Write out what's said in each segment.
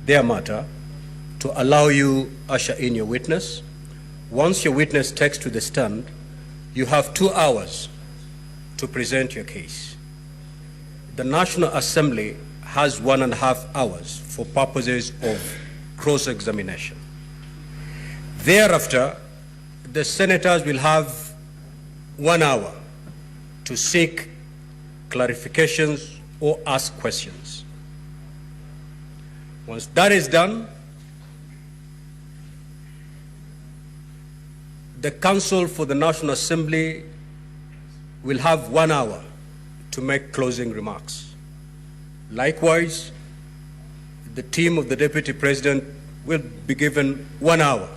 their matter, to allow you usher in your witness. Once your witness takes to the stand, you have 2 hours to present your case. The National Assembly has 1.5 hours for purposes of cross-examination. Thereafter, the senators will have 1 hour to seek clarifications or ask questions. Once that is done, the Council for the National Assembly will have 1 hour to make closing remarks. Likewise, the team of the Deputy President will be given 1 hour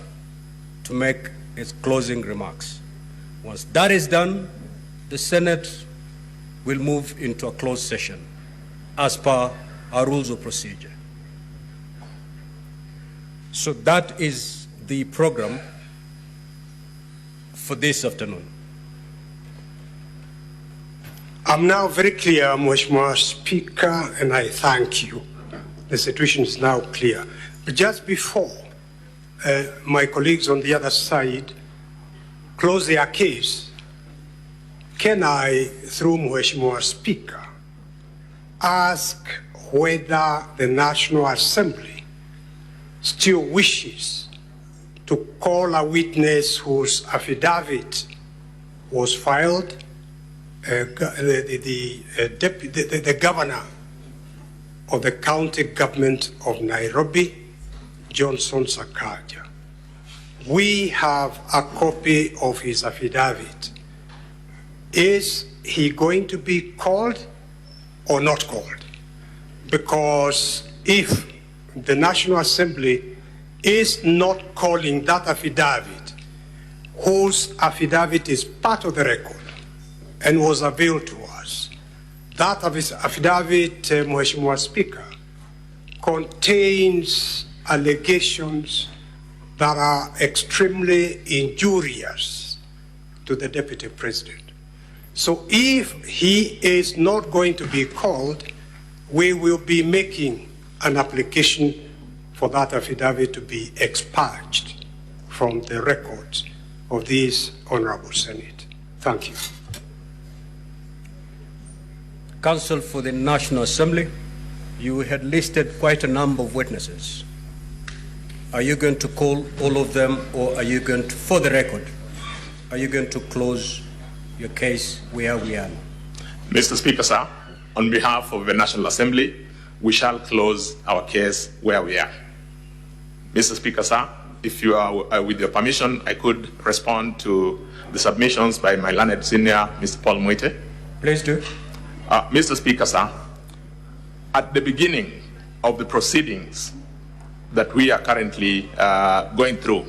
to make its closing remarks. Once that is done, the Senate will move into a closed session as per our rules of procedure. So that is the program for this afternoon. I'm now very clear, Mheshimiwa Speaker, and I thank you. The situation is now clear. But just before my colleagues on the other side close their case, can I, through Mheshimiwa Speaker, ask whether the National Assembly still wishes to call a witness whose affidavit was filed, the governor of the county government of Nairobi, Johnson Sakaja. We have a copy of his affidavit. Is he going to be called or not called? Because if the National Assembly is not calling that affidavit, whose affidavit is part of the record and was availed to us, that affidavit, Mheshimiwa Speaker, contains allegations that are extremely injurious to the Deputy President. So if he is not going to be called, we will be making an application for that affidavit to be expunged from the records of this Honorable Senate. Thank you. Council for the National Assembly, you had listed quite a number of witnesses. Are you going to call all of them, or are you going to, for the record, are you going to close your case where we are? Mr. Speaker, sir, on behalf of the National Assembly, we shall close our case where we are. Mr. Speaker, sir, if you are with your permission, I could respond to the submissions by my learned senior, Mr. Paul Mwite. Please do. Mr. Speaker, sir, at the beginning of the proceedings that we are currently going through,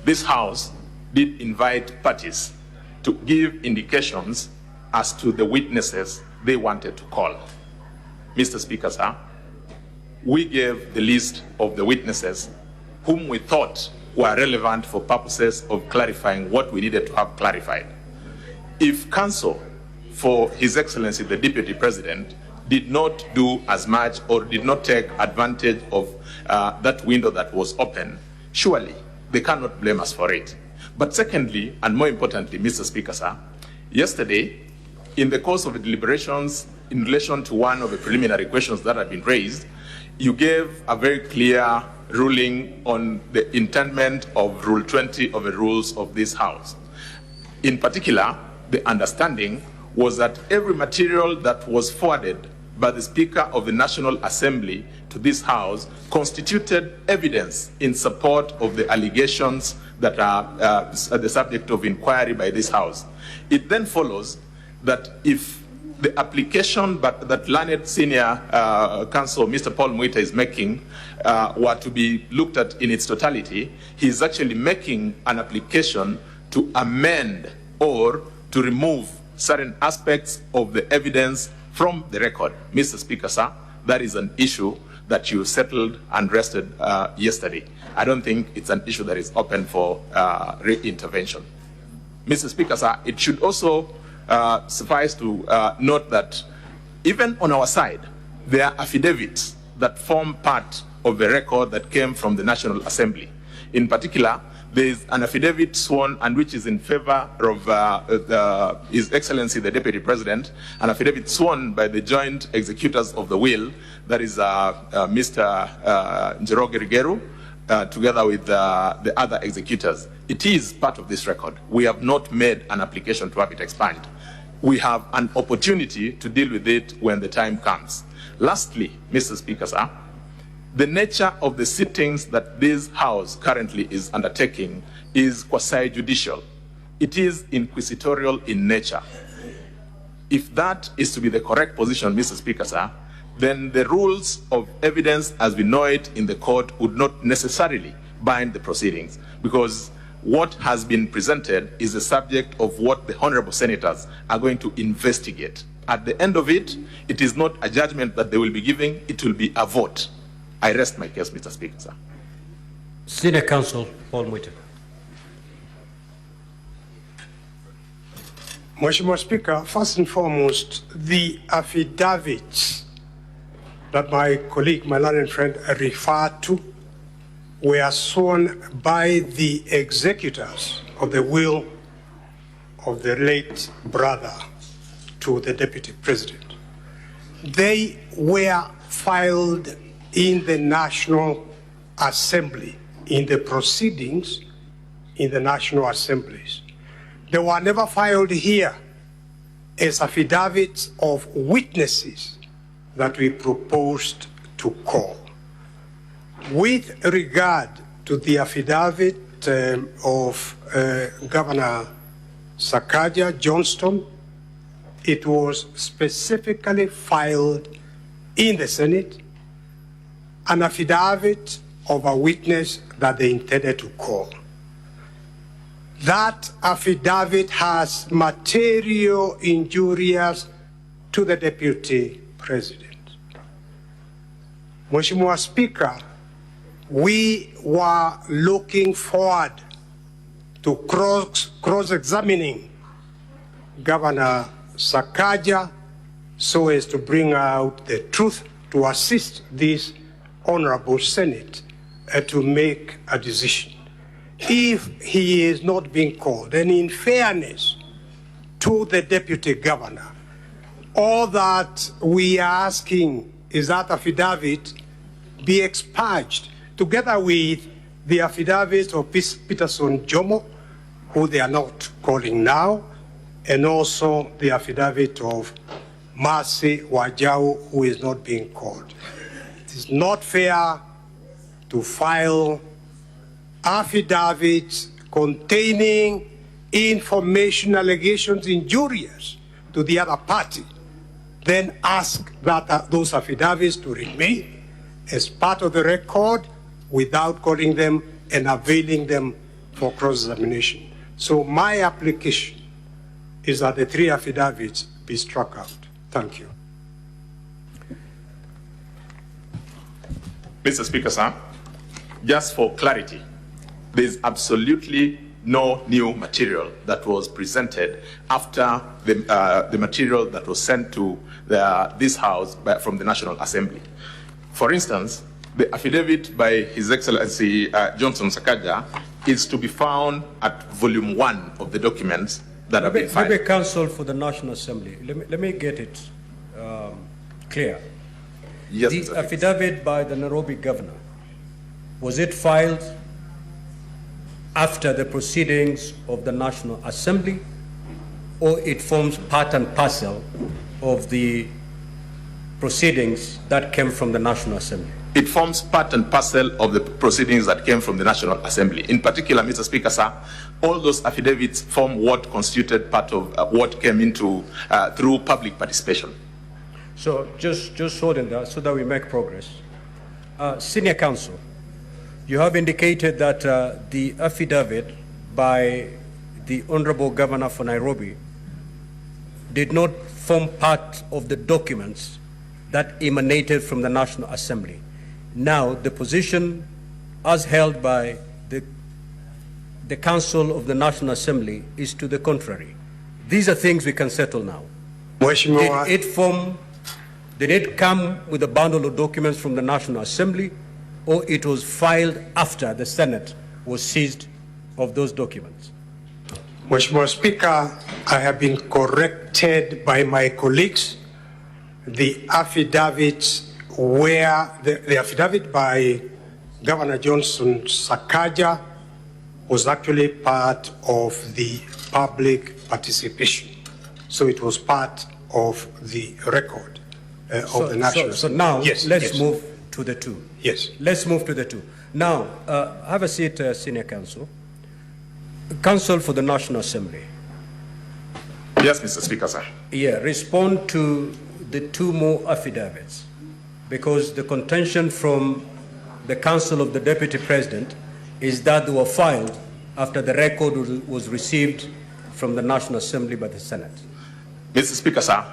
this House did invite parties to give indications as to the witnesses they wanted to call. Mr. Speaker, sir, we gave the list of the witnesses whom we thought were relevant for purposes of clarifying what we needed to have clarified. If Council for His Excellency the Deputy President did not do as much or did not take advantage of that window that was open, surely they cannot blame us for it. But secondly, and more importantly, Mr. Speaker, sir, yesterday, in the course of the deliberations in relation to one of the preliminary questions that had been raised, you gave a very clear ruling on the intendment of Rule 20 of the rules of this House. In particular, the understanding was that every material that was forwarded by the Speaker of the National Assembly to this House constituted evidence in support of the allegations that are the subject of inquiry by this House. It then follows that if the application that learned senior counsel, Mr. Paul Mwite, is making were to be looked at in its totality, he is actually making an application to amend or to remove certain aspects of the evidence from the record. Mr. Speaker, sir, that is an issue that you settled and rested yesterday. I don't think it's an issue that is open for re-intervention. Mr. Speaker, sir, it should also suffice to note that even on our side, there are affidavits that form part of a record that came from the National Assembly. In particular, there is an affidavit sworn and which is in favor of His Excellency the Deputy President, an affidavit sworn by the joint executors of the will, that is Mr. Njerene, together with the other executors. It is part of this record. We have not made an application to have it expunged. We have an opportunity to deal with it when the time comes. Lastly, Mr. Speaker, sir, the nature of the sittings that this House currently is undertaking is quasi-judicial. It is inquisitorial in nature. If that is to be the correct position, Mr. Speaker, sir, then the rules of evidence as we know it in the court would not necessarily bind the proceedings, because what has been presented is the subject of what the honorable senators are going to investigate. At the end of it, it is not a judgment that they will be giving, it will be a vote. I rest my case, Mr. Speaker, sir. Senior Counsel Paul Mwite. Mheshimiwa Speaker, first and foremost, the affidavits that my colleague, my learned friend, referred to were sworn by the executors of the will of the late brother to the Deputy President. They were filed in the National Assembly, in the proceedings in the National Assemblies. They were never filed here as affidavits of witnesses that we proposed to call. With regard to the affidavit of Governor Sakaja Johnston, it was specifically filed in the Senate, an affidavit of a witness that they intended to call. That affidavit has material injurious to the Deputy President. Mheshimiwa Speaker, we were looking forward to cross-examining Governor Sakaja so as to bring out the truth to assist this Honorable Senate to make a decision. If he is not being called, then in fairness to the Deputy Governor, all that we are asking is that affidavit be expunged together with the affidavit of Peterson Jomo, who they are not calling now, and also the affidavit of Mercy Wajau, who is not being called. It is not fair to file affidavits containing information allegations injurious to the other party, then ask that those affidavits to remain as part of the record without calling them and availing them for cross-examination. So my application is that the 3 affidavits be struck out. Thank you. Mr. Speaker, sir, just for clarity, there is absolutely no new material that was presented after the material that was sent to this House from the National Assembly. For instance, the affidavit by His Excellency Johnson Sakaja is to be found at volume 1 of the documents that have been filed. Maybe Counsel for the National Assembly, let me get it clear. Yes, the affidavit by the Nairobi governor, was it filed after the proceedings of the National Assembly, or it forms part and parcel of the proceedings that came from the National Assembly? It forms part and parcel of the proceedings that came from the National Assembly. In particular, Mr. Speaker, sir, all those affidavits form what constituted part of what came into through public participation. So just hold on that so that we make progress. Senior Counsel, you have indicated that the affidavit by the Honorable Governor for Nairobi did not form part of the documents that emanated from the National Assembly. Now, the position as held by the Council of the National Assembly is to the contrary. These are things we can settle now. Did it come with a bundle of documents from the National Assembly, or it was filed after the Senate was seized of those documents? Mheshimiwa Speaker, I have been corrected by my colleagues. The affidavits where the affidavit by Governor Johnson Sakaja was actually part of the public participation. So it was part of the record of the National. So now, yes, let's yes. move to the two. Yes. Let's move to the two. Now, have a seat, Senior Counsel. Counsel for the National Assembly. Yes, Mr. Speaker, sir. Yeah, respond to the two more affidavits, because the contention from the Council of the Deputy President is that they were filed after the record was received from the National Assembly by the Senate. Mr. Speaker, sir,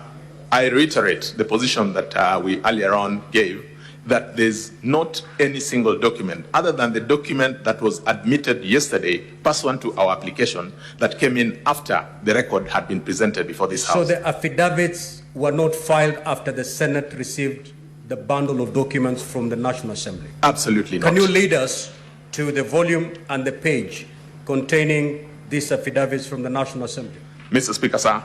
I reiterate the position that we earlier on gave, that there's not any single document other than the document that was admitted yesterday pursuant to our application that came in after the record had been presented before this House. So the affidavits were not filed after the Senate received the bundle of documents from the National Assembly? Absolutely not. Can you lead us to the volume and the page containing these affidavits from the National Assembly? Mr. Speaker, sir,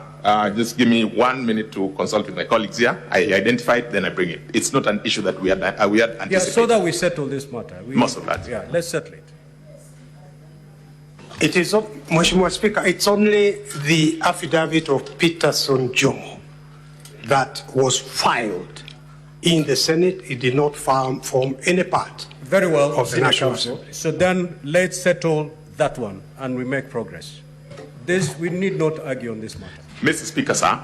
just give me 1 minute to consult with my colleagues here. I identify it, then I bring it. It's not an issue that we had anticipated. Yeah, so that we settle this matter. Most of that. Yeah, let's settle it. It is, Mheshimiwa Speaker, it's only the affidavit of Peterson Jomo that was filed in the Senate. It did not form any part Very well, of the Senior National Counsel. Assembly. So then let's settle that one and we make progress. We need not argue on this matter. Mr. Speaker, sir,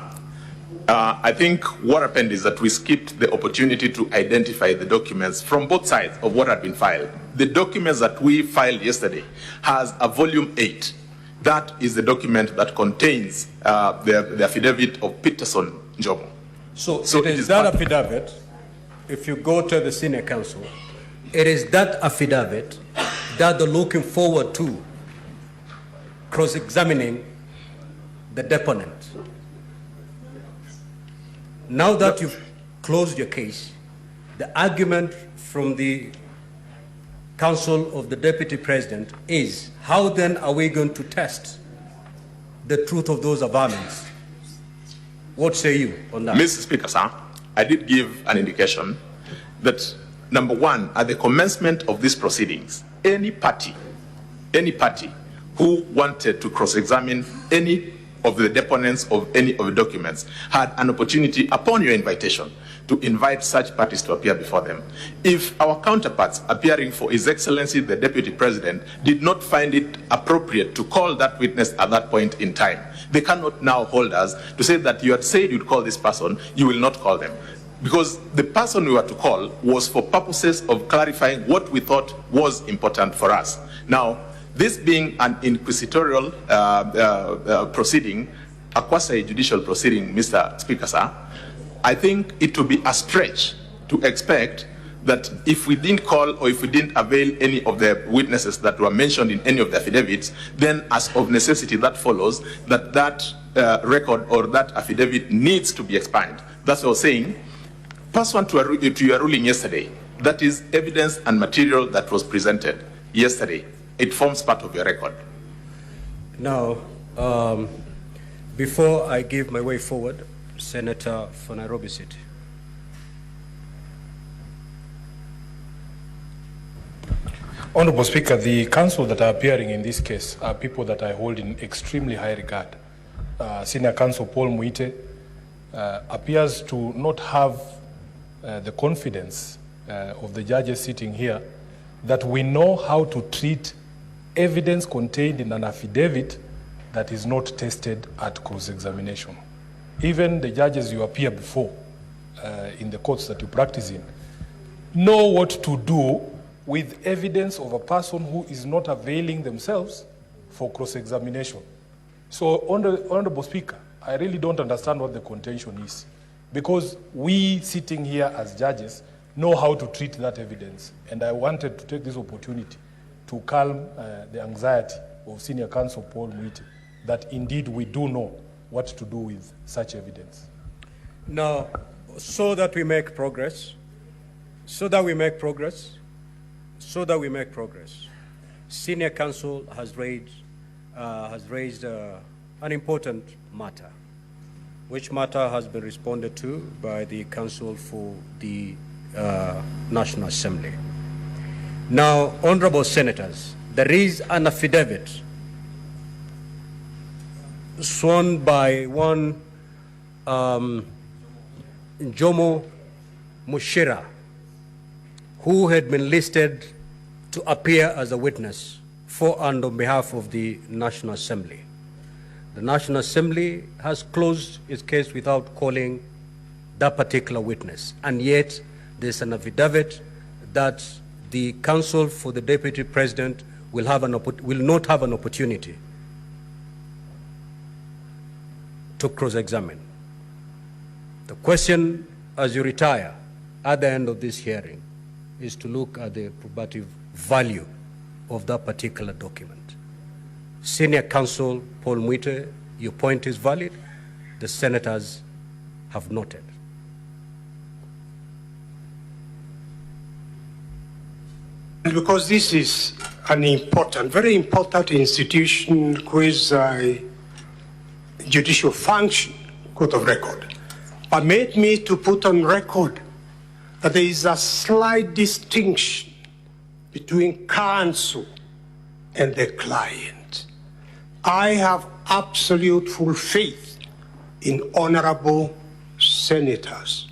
I think what happened is that we skipped the opportunity to identify the documents from both sides of what had been filed. The documents that we filed yesterday has a volume 8. That is the document that contains the affidavit of Peterson Jomo. So it is that affidavit, if you go to the Senior Counsel, it is that affidavit that they're looking forward to cross-examining the deponent. Now that you've closed your case, the argument from the Council of the Deputy President is, how then are we going to test the truth of those averments? What say you on that? Mr. Speaker, sir, I did give an indication that, number one, at the commencement of these proceedings, any party who wanted to cross-examine any of the deponents of any of the documents had an opportunity, upon your invitation, to invite such parties to appear before them. If our counterparts appearing for His Excellency the Deputy President did not find it appropriate to call that witness at that point in time, they cannot now hold us to say that you had said you'd call this person, you will not call them. Because the person we were to call was for purposes of clarifying what we thought was important for us. Now, this being an inquisitorial proceeding, a quasi-judicial proceeding, Mr. Speaker, sir, I think it would be a stretch to expect that if we didn't call or if we didn't avail any of the witnesses that were mentioned in any of the affidavits, then as of necessity that follows that record or that affidavit needs to be expunged. That's what I was saying. Pursuant to your ruling yesterday, that is evidence and material that was presented yesterday. It forms part of your record. Now, before I give my way forward, Senator for Nairobi City. Honorable Speaker, the counsel that are appearing in this case are people that I hold in extremely high regard. Senior Counsel Paul Muite appears to not have the confidence of the judges sitting here that we know how to treat evidence contained in an affidavit that is not tested at cross-examination. Even the judges you appear before in the courts that you practice in know what to do with evidence of a person who is not availing themselves for cross-examination. So, Honorable Speaker, I really don't understand what the contention is, because we sitting here as judges know how to treat that evidence, and I wanted to take this opportunity to calm the anxiety of Senior Counsel Paul Muite, that indeed we do know what to do with such evidence. Now, so that we make progress, so that we make progress, Senior Counsel has raised an important matter, which matter has been responded to by the Counsel for the National Assembly. Now, honorable senators, there is an affidavit sworn by one Jomo Mushira, who had been listed to appear as a witness for and on behalf of the National Assembly. The National Assembly has closed its case without calling that particular witness, and yet there's an affidavit that the Counsel for the Deputy President will not have an opportunity to cross-examine. The question, as you retire at the end of this hearing, is to look at the probative value of that particular document. Senior Counsel Paul Mwite, your point is valid. The senators have noted. Because this is an important, very important institution with a judicial function, court of record, permit me to put on record that there is a slight distinction between counsel and the client. I have absolute full faith in honorable senators,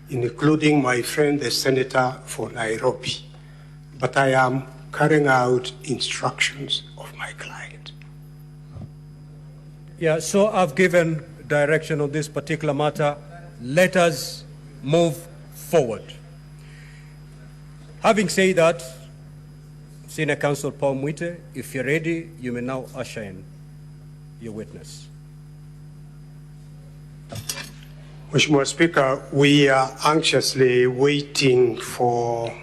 including my friend, the senator for Nairobi, but I am carrying out instructions of my client. Yeah, so I've given direction on this particular matter. Let us move forward. Having said that, Senior Counsel Paul Mwite, if you're ready, you may now usher in your witness. Mheshimiwa Speaker, we are anxiously waiting for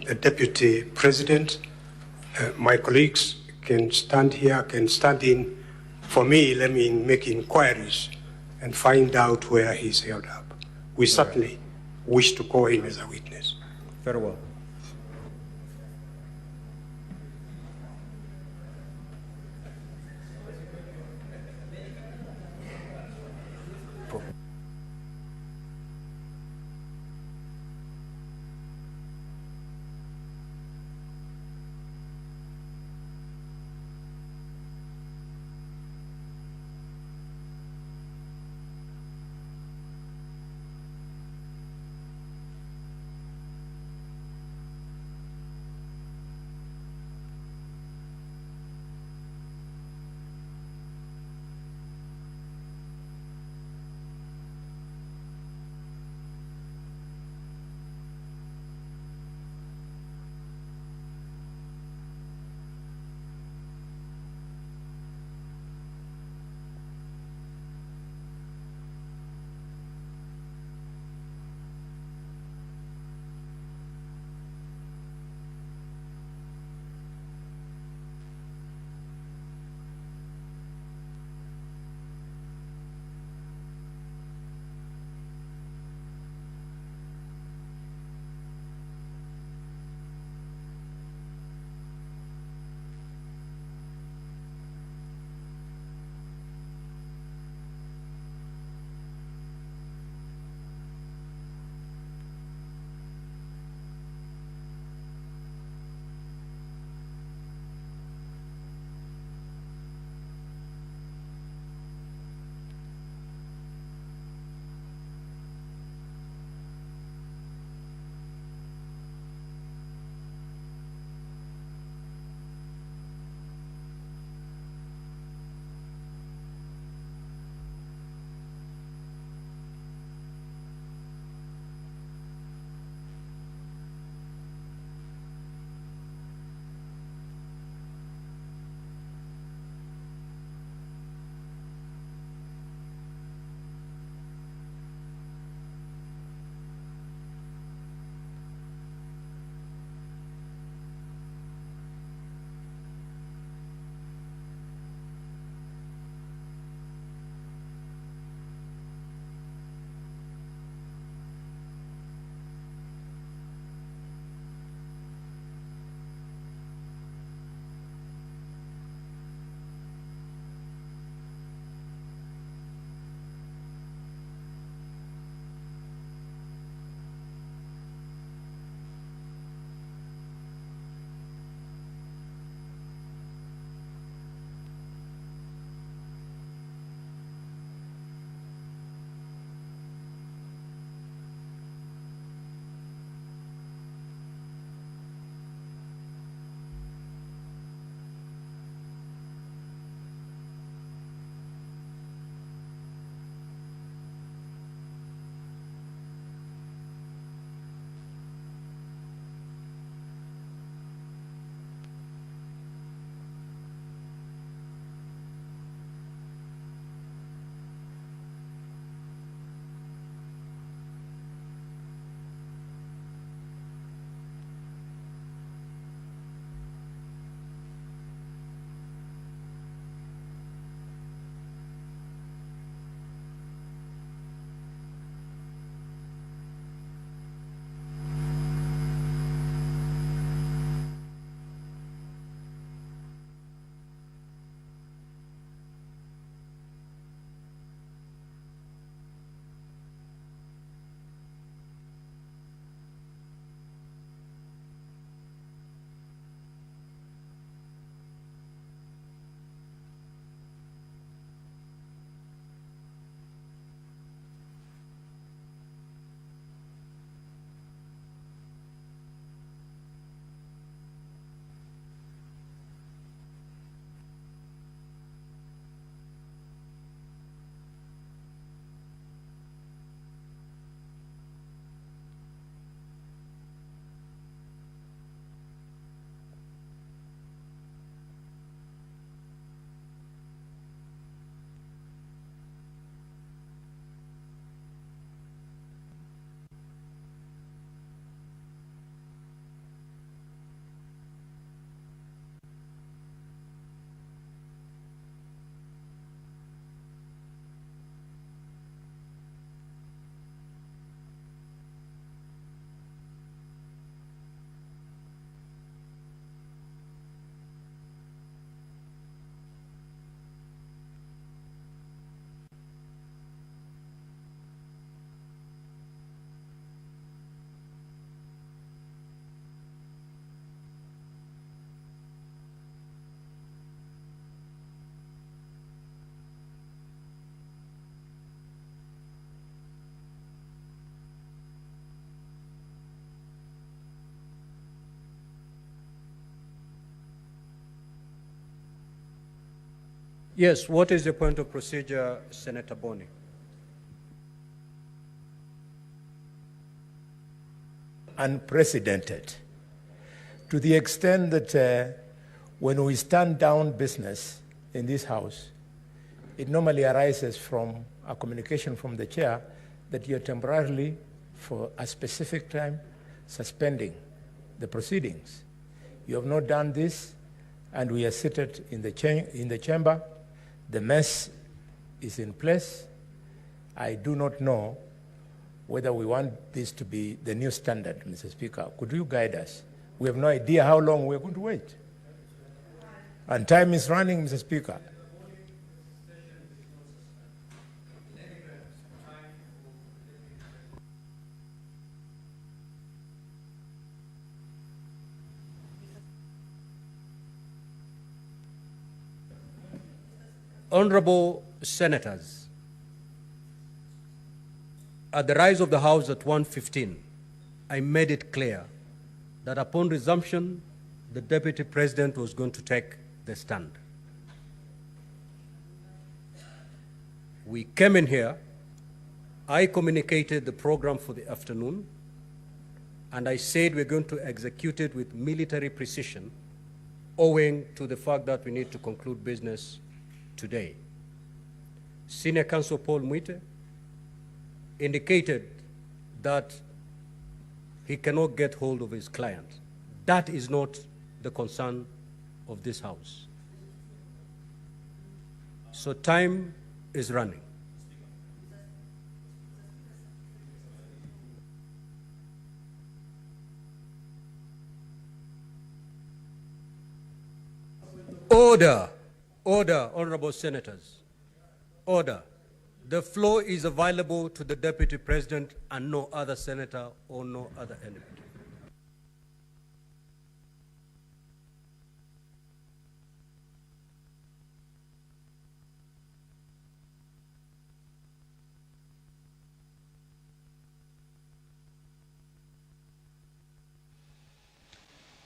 the Deputy President. My colleagues can stand here, can stand in. For me, let me make inquiries and find out where he's held up. We certainly wish to call him as a witness. Very well. Yes, what is the point of procedure, Senator Boni? Unprecedented, to the extent that when we stand down business in this House, it normally arises from a communication from the chair that you're temporarily, for a specific time, suspending the proceedings. You have not done this, and we are seated in the chamber. The mess is in place. I do not know whether we want this to be the new standard, Mr. Speaker. Could you guide us? We have no idea how long we're going to wait. And time is running, Mr. Speaker. Honorable Senators, at the rise of the House at 1:15, I made it clear that upon resumption, the Deputy President was going to take the stand. We came in here, I communicated the program for the afternoon, and I said we're going to execute it with military precision, owing to the fact that we need to conclude business today. Senior Counsel Paul Mwite indicated that he cannot get hold of his client. That is not the concern of this House. So time is running. Order. Order, honorable senators. Order. The floor is available to the Deputy President and no other senator or no other enemy.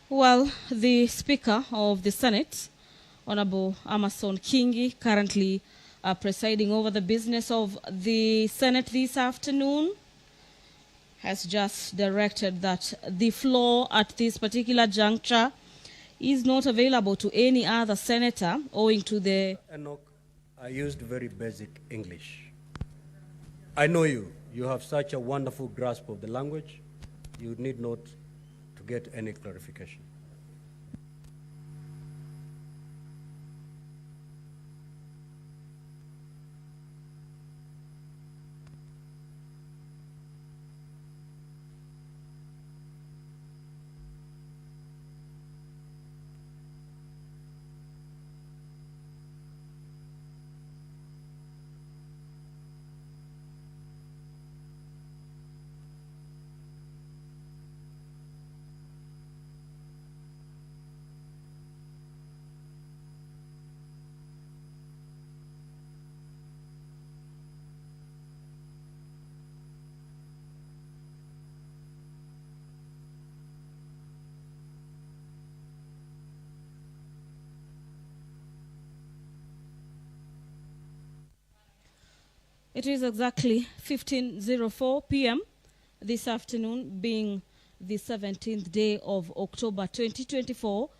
Well, the Speaker of the Senate, Honorable Amason Kingi, currently presiding over the business of the Senate this afternoon, has just directed that the floor at this particular juncture is not available to any other senator owing to the... Enoch, I used very basic English. I know you. You have such a wonderful grasp of the language. You need not to get any clarification. It is exactly 15:04 p.m. this afternoon, being the 17th day of October 2024.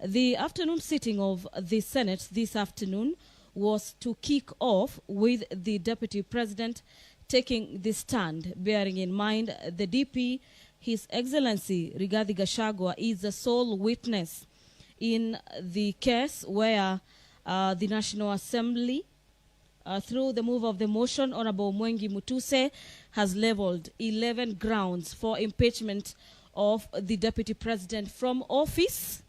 The afternoon sitting of the Senate this afternoon was to kick off with the Deputy President taking the stand, bearing in mind the DP, His Excellency Rigathi Gachagua, is the sole witness in the case where the National Assembly, through the move of the motion, Honorable Mwengi Mutuse has leveled 11 grounds for impeachment of the Deputy President from office.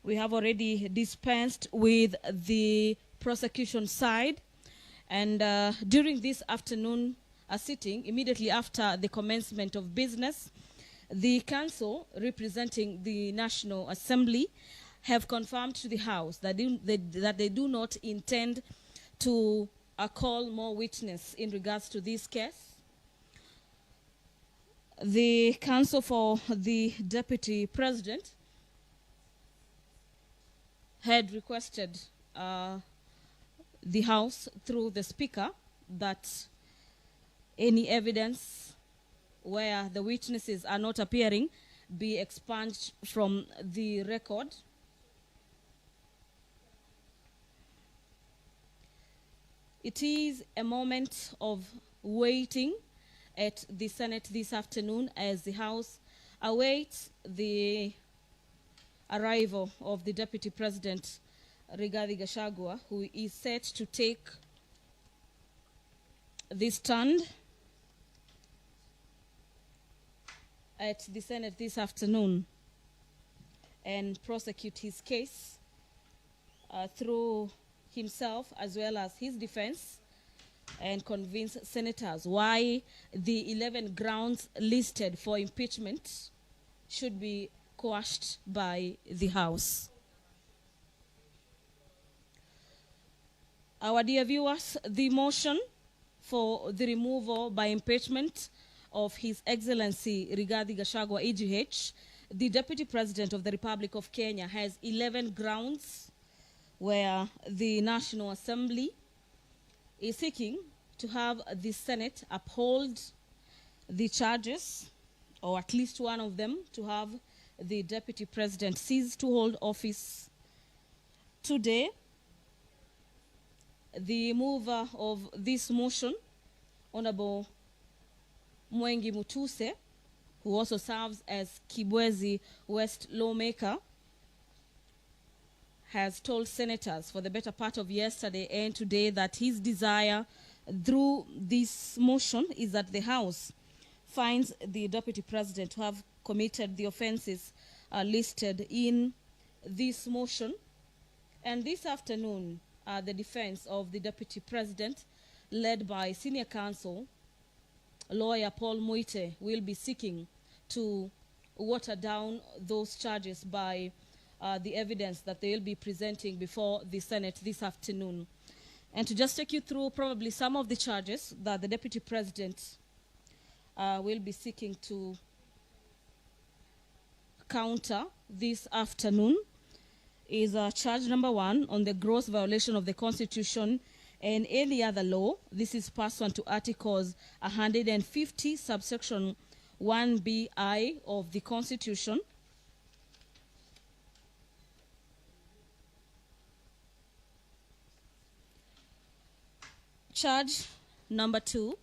We have already dispensed with the prosecution side, and during this afternoon sitting, immediately after the commencement of business, the council representing the National Assembly have confirmed to the House that they do not intend to call more witness in regards to this case. The counsel for the Deputy President had requested the House through the Speaker that any evidence where the witnesses are not appearing be expunged from the record. It is a moment of waiting at the Senate this afternoon as the House awaits the arrival of the Deputy President, Rigathi Gachagua, who is set to take this stand at the Senate this afternoon and prosecute his case through himself as well as his defense, and convince senators why the 11 grounds listed for impeachment should be quashed by the House. Our dear viewers, the motion for the removal by impeachment of His Excellency Rigathi Gachagua, EGH, the Deputy President of the Republic of Kenya, has 11 grounds where the National Assembly is seeking to have the Senate uphold the charges, or at least one of them, to have the Deputy President cease to hold office today. The mover of this motion, Honorable Mwengi Mutuse, who also serves as Kibwezi West lawmaker, has told senators for the better part of yesterday and today that his desire through this motion is that the House finds the Deputy President to have committed the offenses listed in this motion. And this afternoon, the defense of the Deputy President, led by Senior Counsel Lawyer Paul Muite, will be seeking to water down those charges by the evidence that they will be presenting before the Senate this afternoon. And to just take you through probably some of the charges that the Deputy President will be seeking to counter this afternoon is charge number 1 on the gross violation of the Constitution and any other law. This is pursuant to Articles 150, subsection 1BI of the Constitution. Charge number 2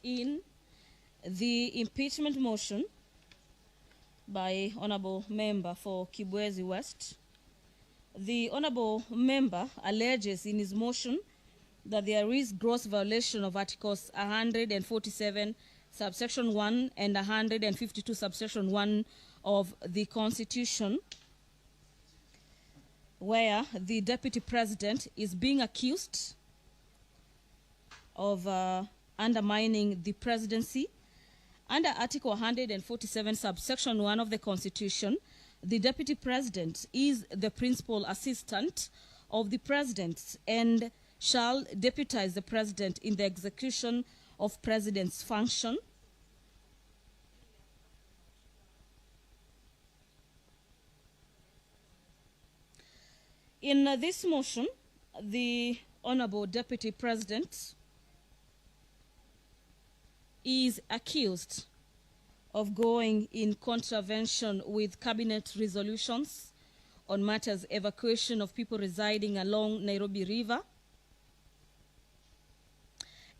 in the impeachment motion by Honorable Member for Kibwezi West. The Honorable Member alleges in his motion that there is gross violation of Articles 147 subsection 1 and 152 subsection 1 of the Constitution, where the Deputy President is being accused of undermining the presidency. Under Article 147 subsection 1 of the Constitution, the Deputy President is the principal assistant of the President and shall deputize the President in the execution of President's function. In this motion, the Honorable Deputy President is accused of going in contravention with cabinet resolutions on matters evacuation of people residing along Nairobi River,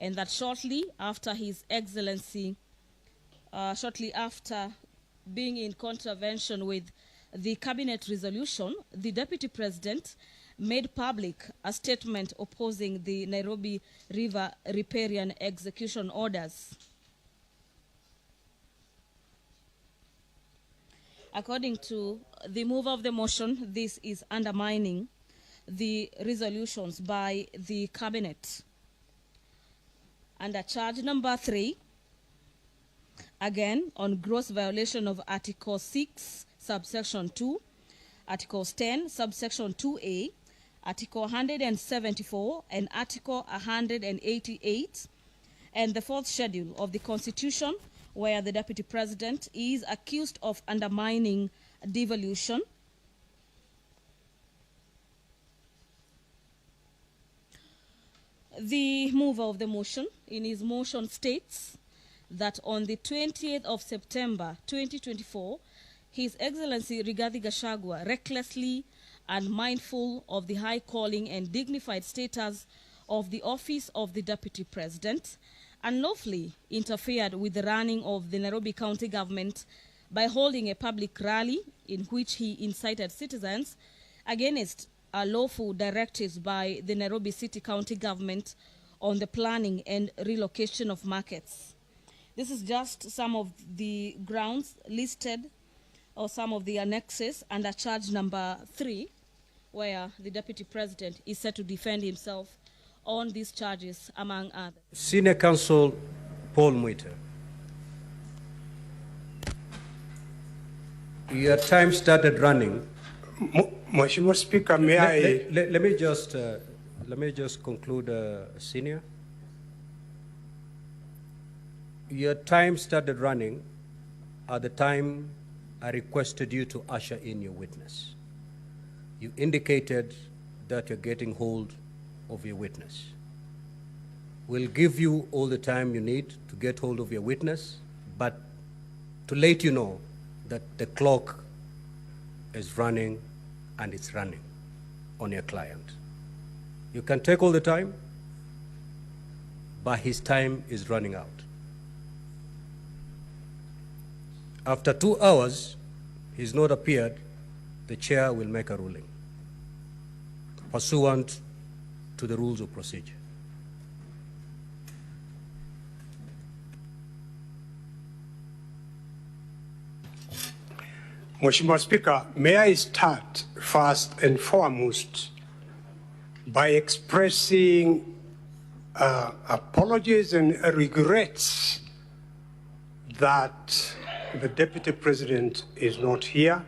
and that shortly after His Excellency, shortly after being in contravention with the cabinet resolution, the Deputy President made public a statement opposing the Nairobi River riparian execution orders. According to the mover of the motion, this is undermining the resolutions by the cabinet. Under charge number 3, again on gross violation of Article 6, subsection 2, Articles 10, subsection 2A, Article 174, and Article 188, and the 4th schedule of the Constitution, where the Deputy President is accused of undermining devolution. The mover of the motion in his motion states that on the 20th of September 2024, His Excellency Rigathi Gachagua, recklessly and mindful of the high calling and dignified status of the office of the Deputy President, unlawfully interfered with the running of the Nairobi County government by holding a public rally in which he incited citizens against lawful directives by the Nairobi City County government on the planning and relocation of markets. This is just some of the grounds listed, or some of the annexes under charge number 3, where the Deputy President is set to defend himself on these charges, among others. Senior Counsel Paul Mwite, your time started running. Mheshimiwa Speaker, may I... Let me just conclude, Senior. Your time started running at the time I requested you to usher in your witness. You indicated that you're getting hold of your witness. We'll give you all the time you need to get hold of your witness, but to let you know that the clock is running, and it's running on your client. You can take all the time, but his time is running out. After 2 hours, he's not appeared, the chair will make a ruling pursuant to the rules of procedure. Mheshimiwa Speaker, may I start first and foremost by expressing apologies and regrets that the Deputy President is not here,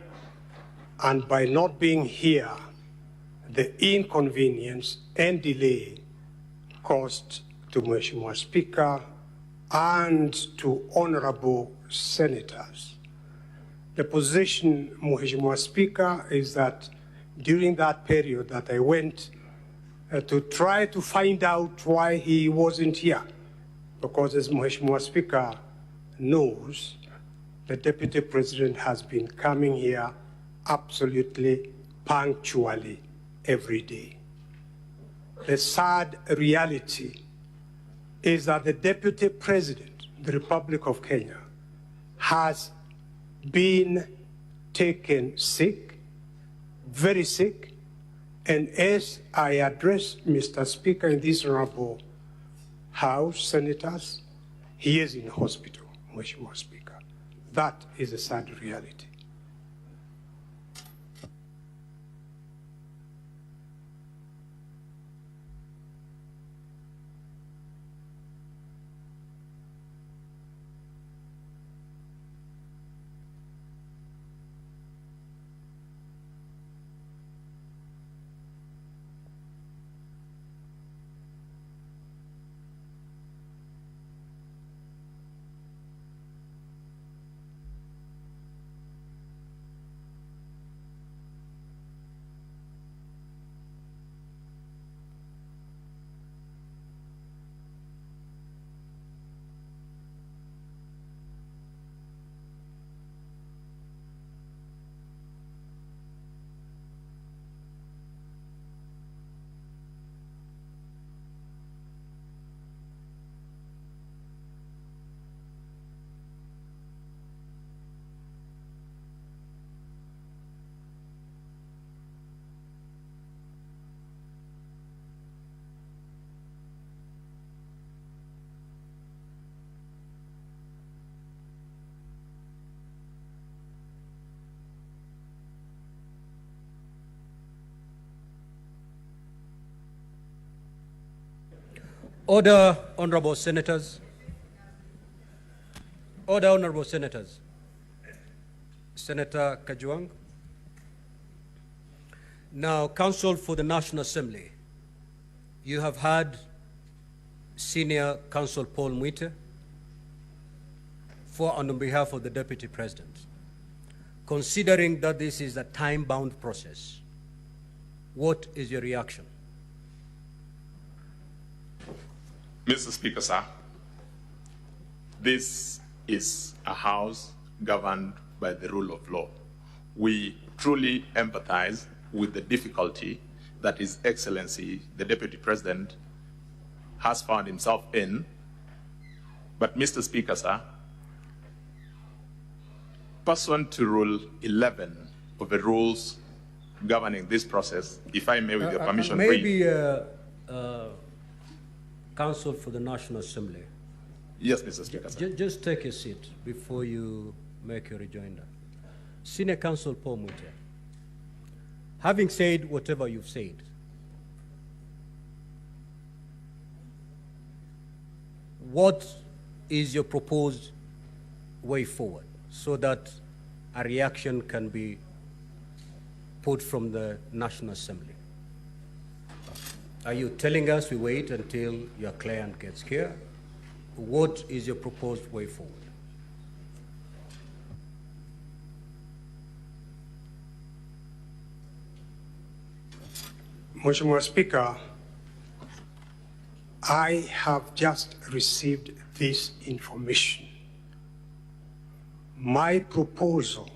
and by not being here, the inconvenience and delay caused to Mheshimiwa Speaker and to honorable senators. The position, Mheshimiwa Speaker, is that during that period that I went to try to find out why he wasn't here, because as Mheshimiwa Speaker knows, the Deputy President has been coming here absolutely punctually every day. The sad reality is that the Deputy President, the Republic of Kenya, has been taken sick, very sick, and as I address Mr. Speaker in this honorable House, senators, he is in hospital, Mheshimiwa Speaker. That is a sad reality. Order, honorable senators. Order, honorable senators. Senator Kajwang. Now, Counsel for the National Assembly, you have had Senior Counsel Paul Mwite for and on behalf of the Deputy President. Considering that this is a time-bound process, what is your reaction? Mr. Speaker, sir, this is a house governed by the rule of law. We truly empathize with the difficulty that His Excellency, the Deputy President, has found himself in. But, Mr. Speaker, sir, pursuant to Rule 11 of the rules governing this process, if I may, with your permission, maybe Counsel for the National Assembly. Yes, Mr. Speaker, sir. Just take a seat before you make your rejoinder. Senior Counsel Paul Muite, having said whatever you've said, what is your proposed way forward so that a reaction can be put from the National Assembly? Are you telling us we wait until your client gets here? What is your proposed way forward? Mheshimiwa Speaker, I have just received this information. My proposal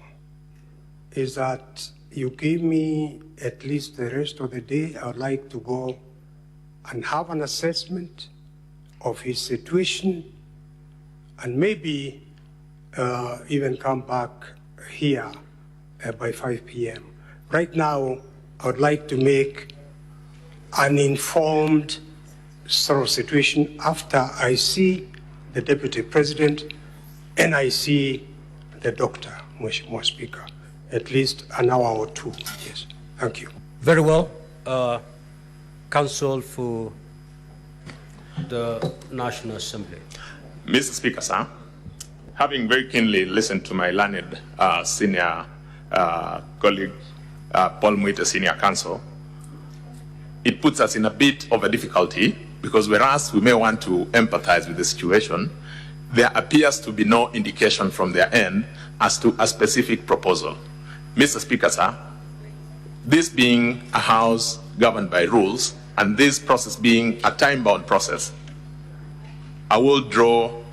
is that you give me at least the rest of the day. I would like to go and have an assessment of his situation and maybe even come back here by 5 p.m. Right now, I would like to make an informed sort of situation after I see the Deputy President and I see the doctor, Mheshimiwa Speaker, at least an hour or two. Yes, thank you. Very well. Counsel for the National Assembly. Mr. Speaker, sir, having very keenly listened to my learned senior colleague, Paul Muite, Senior Counsel, it puts us in a bit of a difficulty because whereas we may want to empathize with the situation, there appears to be no indication from their end as to a specific proposal. Mr. Speaker, sir, this being a house governed by rules and this process being a time-bound process, I will draw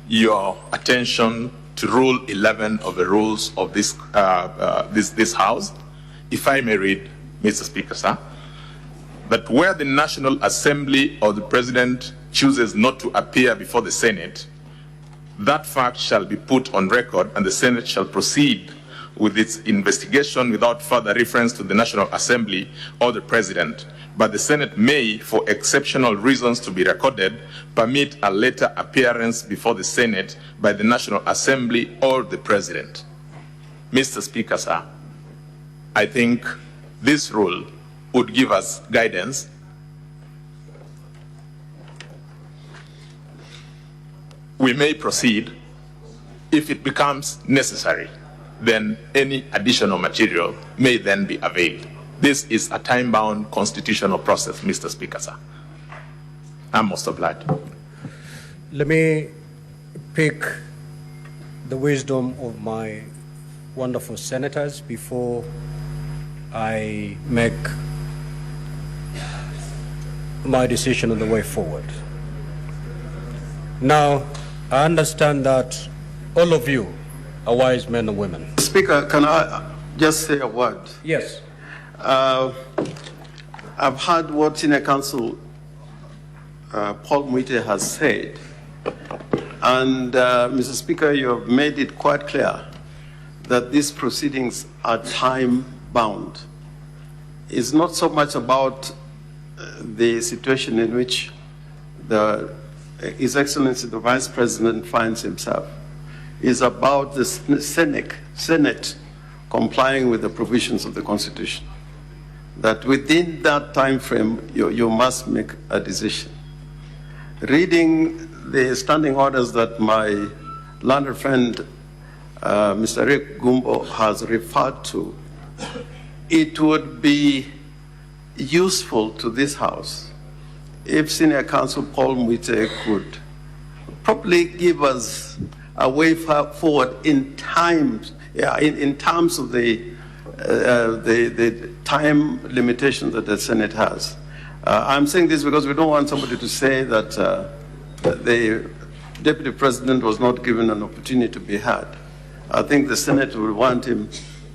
your attention to Rule 11 of the rules of this House. If I may read, Mr. Speaker, sir, that where the National Assembly or the President chooses not to appear before the Senate, that fact shall be put on record and the Senate shall proceed with its investigation without further reference to the National Assembly or the President. But the Senate may, for exceptional reasons to be recorded, permit a later appearance before the Senate by the National Assembly or the President. Mr. Speaker, sir, I think this rule would give us guidance. We may proceed. If it becomes necessary, then any additional material may then be availed. This is a time-bound constitutional process, Mr. Speaker, sir. I'm most obliged. Let me pick the wisdom of my wonderful senators before I make my decision on the way forward. Now, I understand that all of you are wise men and women. Speaker, can I just say a word? Yes. I've heard what Senior Counsel Paul Muite has said, and Mr. Speaker, you have made it quite clear that these proceedings are time-bound. It's not so much about the situation in which His Excellency the Vice President finds himself. It's about the Senate complying with the provisions of the Constitution. That within that time frame, you must make a decision. Reading the standing orders that my learned friend, Mr. Rick Gumbo, has referred to, it would be useful to this House if Senior Counsel Paul Muite could probably give us a way forward in terms of the time limitation that the Senate has. I'm saying this because we don't want somebody to say that the Deputy President was not given an opportunity to be heard. I think the Senate will want him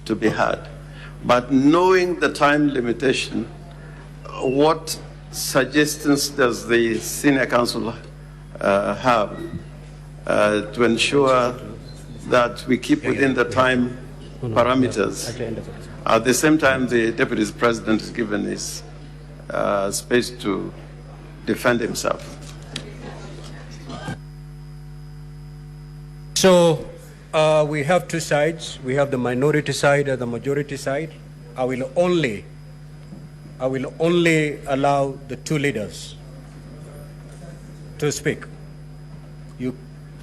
to be heard. But knowing the time limitation, what suggestions does the Senior Counsel have to ensure that we keep within the time parameters? At the same time, the Deputy President is given his space to defend himself. So we have two sides. We have the minority side and the majority side. I will only allow the two leaders to speak.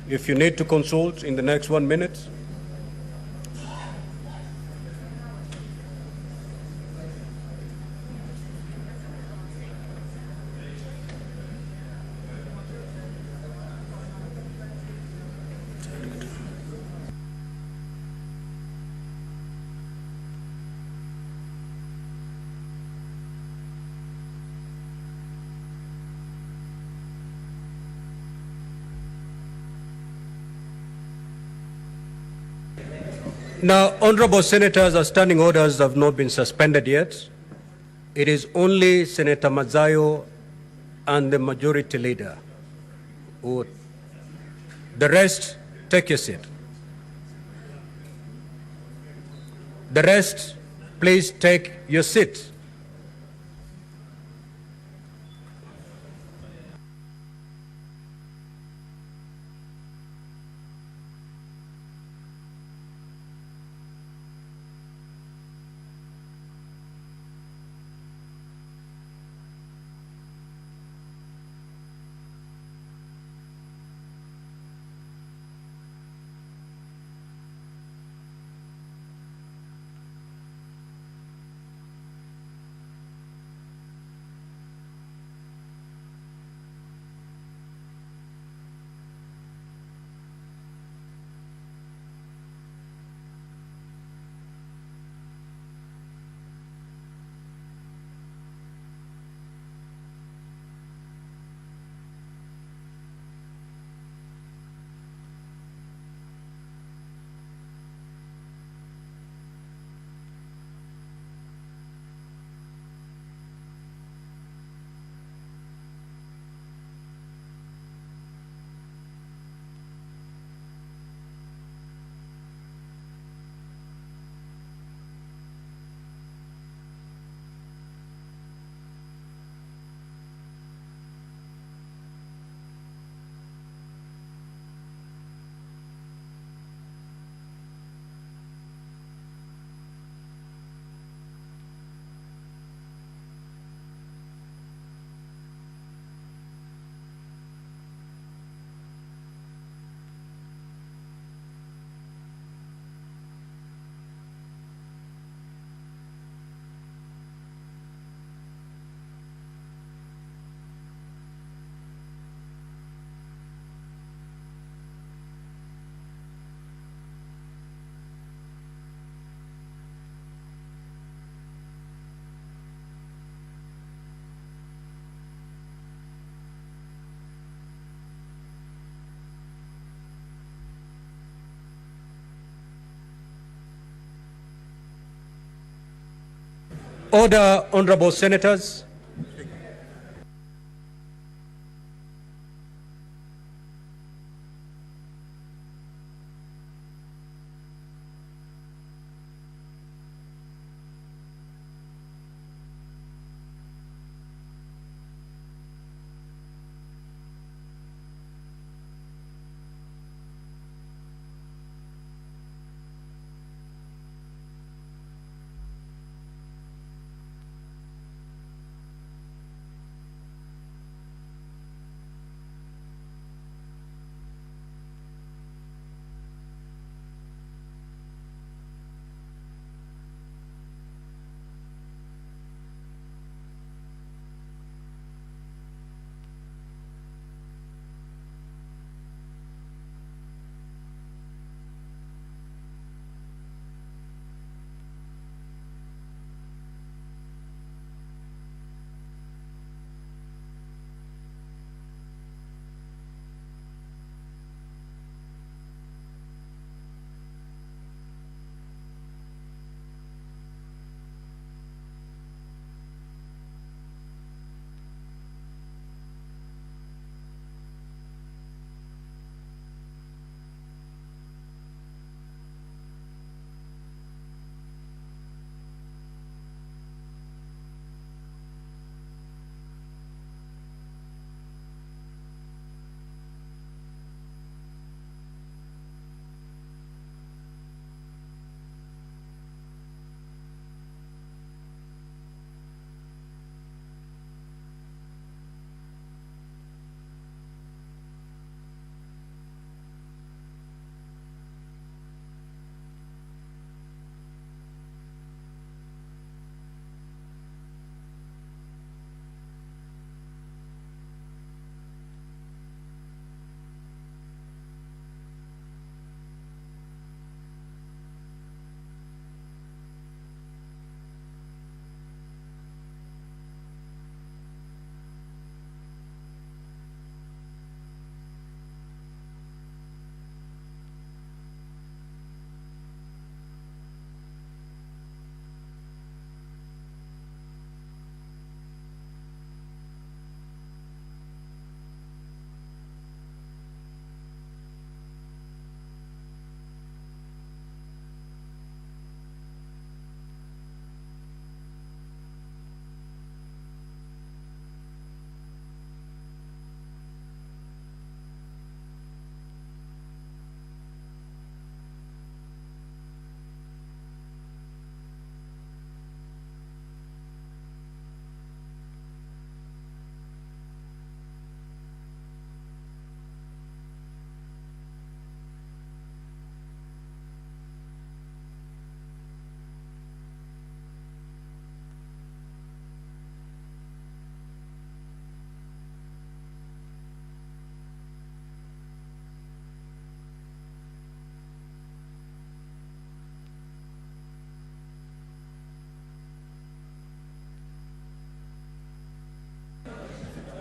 If you need to consult in the next 1 minute. Now, honorable senators, our standing orders have not been suspended yet. It is only Senator Mazayo and the majority leader. The rest, take your seat. The rest, please take your seat. Order, honorable senators.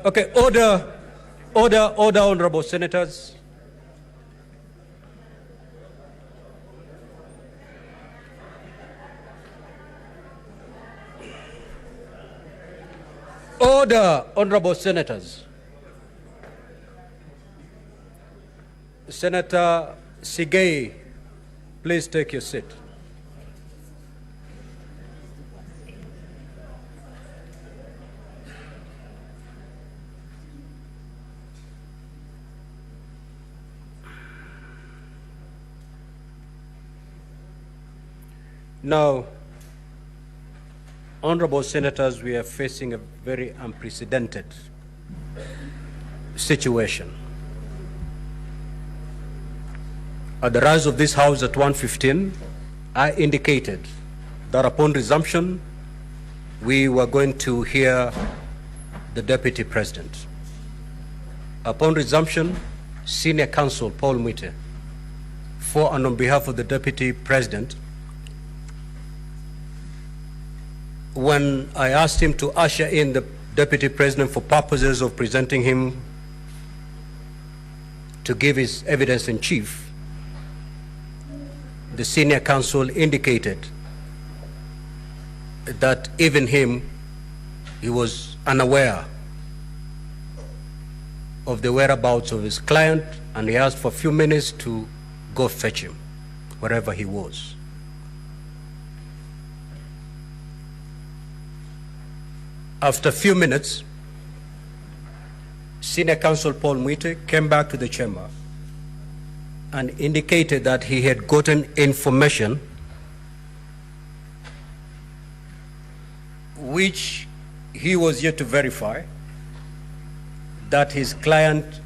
Okay, order, honorable senators. Order, honorable senators. Senator Sigei, please take your seat. Now, honorable senators, we are facing a very unprecedented situation. At the rise of this House at 1:15, I indicated that upon resumption, we were going to hear the Deputy President. Upon resumption, Senior Counsel Paul Mwite, for and on behalf of the Deputy President, when I asked him to usher in the Deputy President for purposes of presenting him to give his evidence in chief, the Senior Counsel indicated that even he was unaware of the whereabouts of his client, and he asked for a few minutes to go fetch him wherever he was. After a few minutes, Senior Counsel Paul Mwite came back to the chamber and indicated that he had gotten information which he was yet to verify, that his client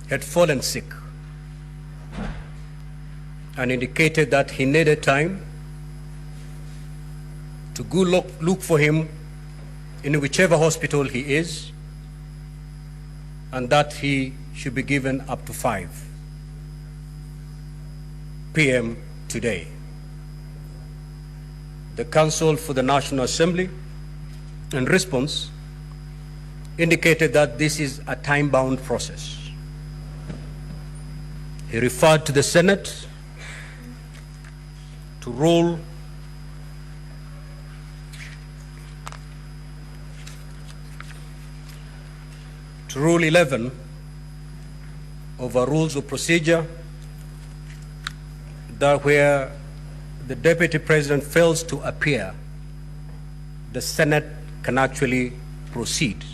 had fallen sick, and indicated that he needed time to go look for him in whichever hospital he is, and that he should be given up to 5 p.m. today. The Counsel for the National Assembly, in response, indicated that this is a time-bound process. He referred to the Senate to Rule 11 of our Rules of Procedure, that where the Deputy President fails to appear, the Senate can actually proceed,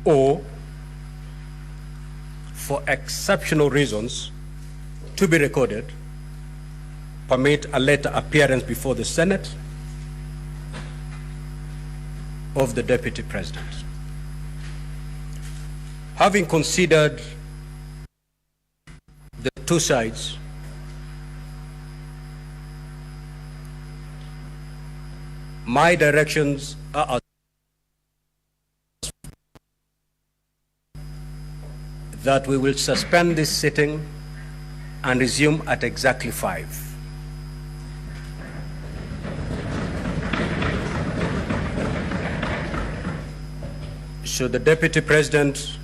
or for exceptional reasons to be recorded, permit a later appearance before the Senate of the Deputy President. Having considered the two sides, my directions are that we will suspend this sitting and resume at exactly 5. So the Deputy President,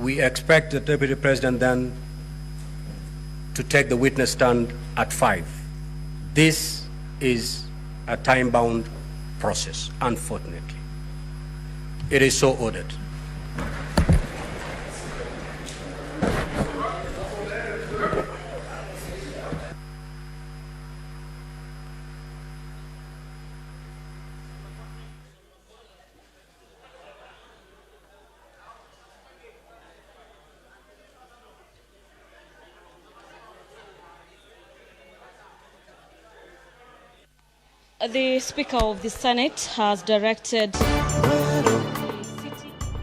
we expect the Deputy President then to take the witness stand at 5. This is a time-bound process, unfortunately. It is so ordered. The Speaker of the Senate has directed